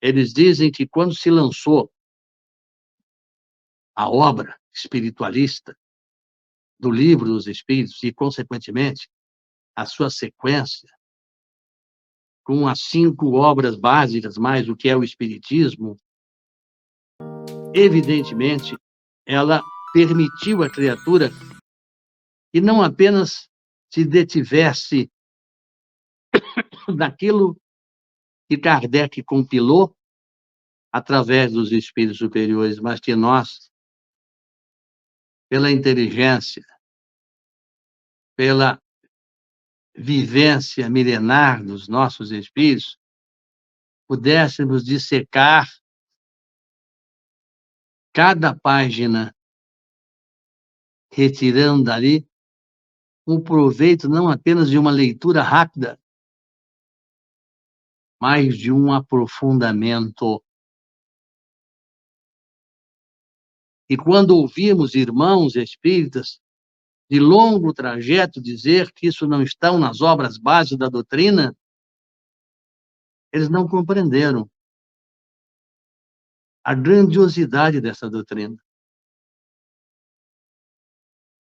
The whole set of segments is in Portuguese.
Eles dizem que quando se lançou a obra espiritualista do Livro dos Espíritos e, consequentemente, a sua sequência, com as 5 obras básicas, mais o que é o Espiritismo, evidentemente, ela permitiu à criatura que não apenas se detivesse daquilo que Kardec compilou através dos espíritos superiores, mas que nós, pela inteligência, pela vivência milenar dos nossos espíritos, pudéssemos dissecar cada página, retirando dali um proveito não apenas de uma leitura rápida, mas de um aprofundamento. E quando ouvimos irmãos espíritas de longo trajeto dizer que isso não está nas obras básicas da doutrina, eles não compreenderam a grandiosidade dessa doutrina.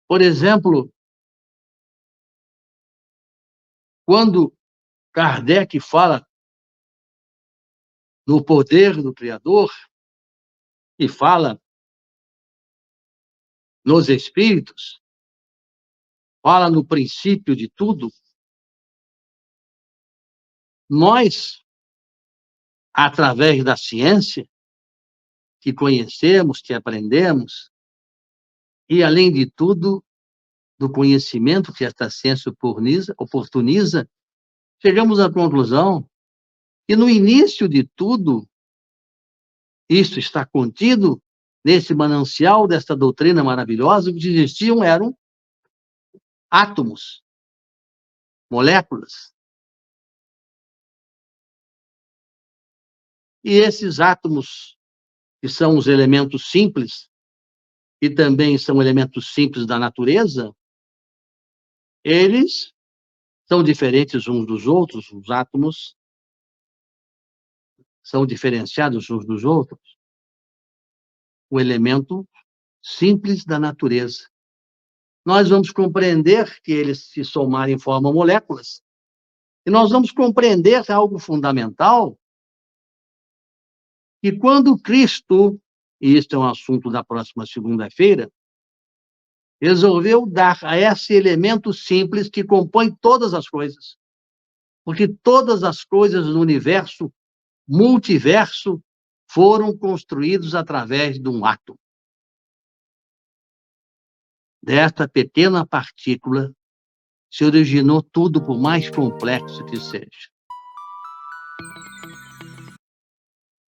Por exemplo, quando Kardec fala no poder do Criador e fala nos espíritos, fala no princípio de tudo, nós, através da ciência que conhecemos, que aprendemos, e, além de tudo, do conhecimento que esta ciência oportuniza, chegamos à conclusão que, no início de tudo, isso está contido nesse manancial desta doutrina maravilhosa. O que existiam eram átomos, moléculas. E esses átomos, que são os elementos simples, e também são elementos simples da natureza, eles são diferentes uns dos outros, os átomos são diferenciados uns dos outros. O elemento simples da natureza. Nós vamos compreender que eles se somarem formam moléculas. E nós vamos compreender algo fundamental, que quando Cristo, e este é um assunto da próxima segunda-feira, resolveu dar a esse elemento simples que compõe todas as coisas. Porque todas as coisas no universo, multiverso, foram construídos através de um átomo. Desta pequena partícula se originou tudo, por mais complexo que seja.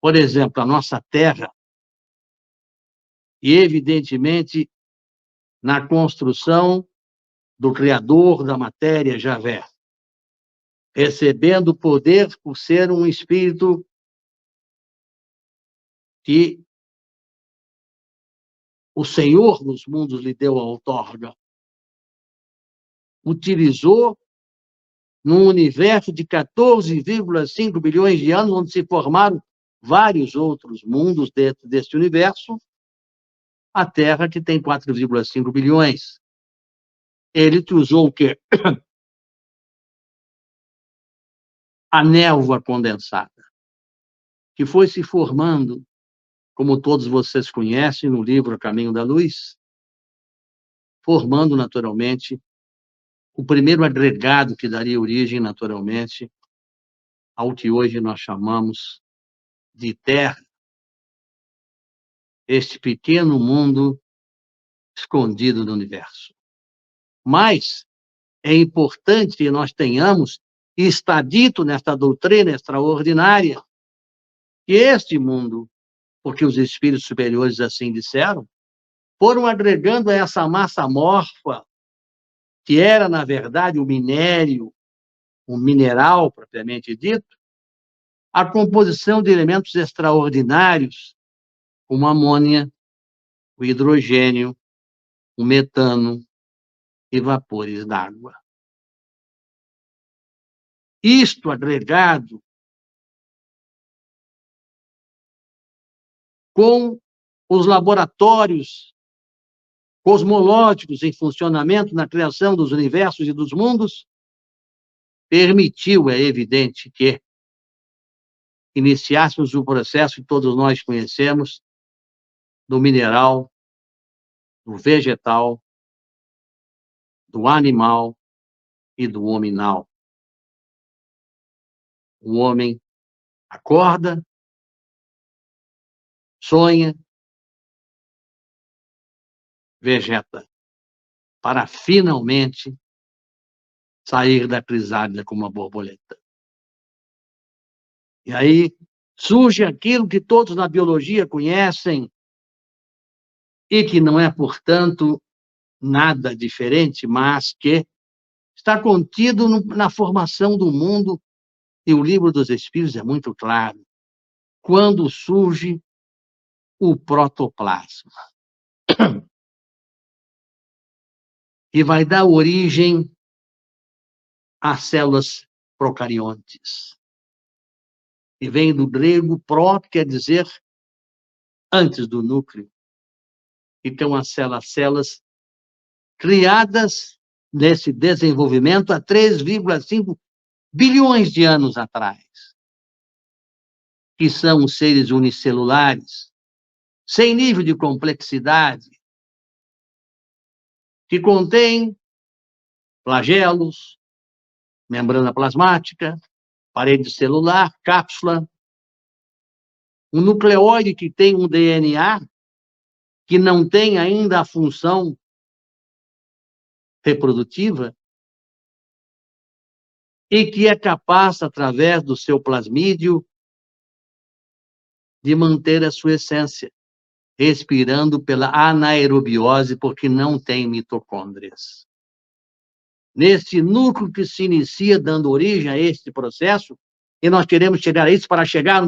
Por exemplo, a nossa Terra, e evidentemente na construção do Criador da matéria, Javé, recebendo poder por ser um espírito que o Senhor dos mundos lhe deu a outorga, utilizou num universo de 14,5 bilhões de anos, onde se formaram vários outros mundos dentro deste universo, a Terra, que tem 4,5 bilhões. Ele usou o quê? A névoa condensada, que foi se formando, como todos vocês conhecem, no livro Caminho da Luz, formando naturalmente o primeiro agregado que daria origem naturalmente ao que hoje nós chamamos de Terra, este pequeno mundo escondido no universo. Mas é importante que nós tenhamos, e está dito nesta doutrina extraordinária, que este mundo, porque os espíritos superiores assim disseram, foram agregando a essa massa amorfa, que era, na verdade, o minério, o mineral, propriamente dito, a composição de elementos extraordinários, como a amônia, o hidrogênio, o metano e vapores d'água. Isto agregado com os laboratórios cosmológicos em funcionamento na criação dos universos e dos mundos, permitiu, é evidente, que iniciássemos o processo que todos nós conhecemos do mineral, do vegetal, do animal e do hominal. O homem acorda, sonha, vegeta, para finalmente sair da crisálida como uma borboleta. E aí surge aquilo que todos na biologia conhecem e que não é, portanto, nada diferente, mas que está contido na formação do mundo, e o Livro dos Espíritos é muito claro. Quando surge o protoplasma, e vai dar origem às células procariontes. E vem do grego pró, que quer dizer antes do núcleo. Então, as células criadas nesse desenvolvimento há 3,5 bilhões de anos atrás, que são os seres unicelulares, sem nível de complexidade, que contém flagelos, membrana plasmática, parede celular, cápsula, um nucleóide que tem um DNA que não tem ainda a função reprodutiva e que é capaz, através do seu plasmídio, de manter a sua essência, respirando pela anaerobiose, porque não tem mitocôndrias. Nesse núcleo que se inicia dando origem a este processo, e nós queremos chegar a isso para chegar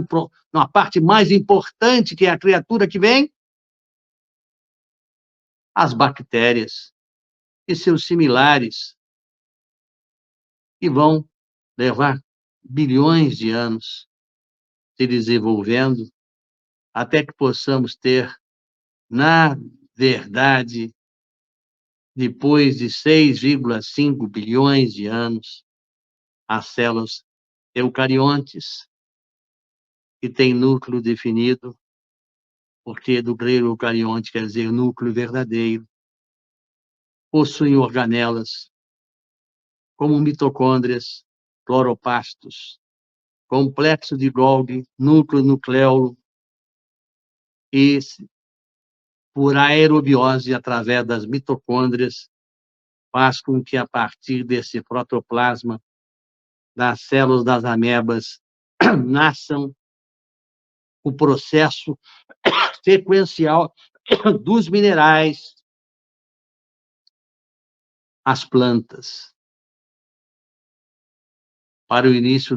numa parte mais importante, que é a criatura que vem, as bactérias e seus similares, que vão levar bilhões de anos se desenvolvendo, até que possamos ter, na verdade, depois de 6,5 bilhões de anos, as células eucariontes, que têm núcleo definido, porque do grego eucarionte quer dizer núcleo verdadeiro, possuem organelas, como mitocôndrias, cloroplastos, complexo de Golgi, núcleo nucleolo, e por aerobiose, através das mitocôndrias, faz com que, a partir desse protoplasma, das células das amebas, nasçam o processo sequencial dos minerais, as plantas, para o início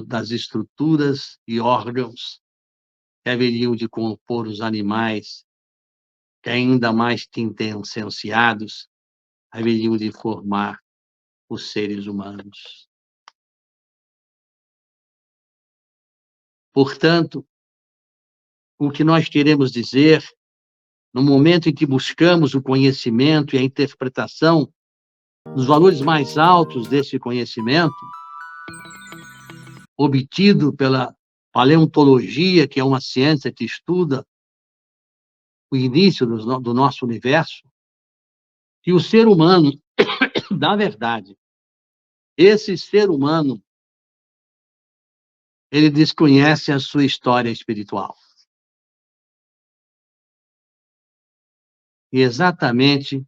das estruturas e órgãos que haveriam de compor os animais, que ainda mais quintessenciados, haveriam de formar os seres humanos. Portanto, o que nós queremos dizer, no momento em que buscamos o conhecimento e a interpretação dos valores mais altos desse conhecimento, obtido pela paleontologia, que é uma ciência que estuda o início do nosso universo, e o ser humano, na verdade, esse ser humano, ele desconhece a sua história espiritual. E exatamente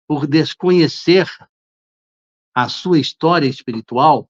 por desconhecer a sua história espiritual,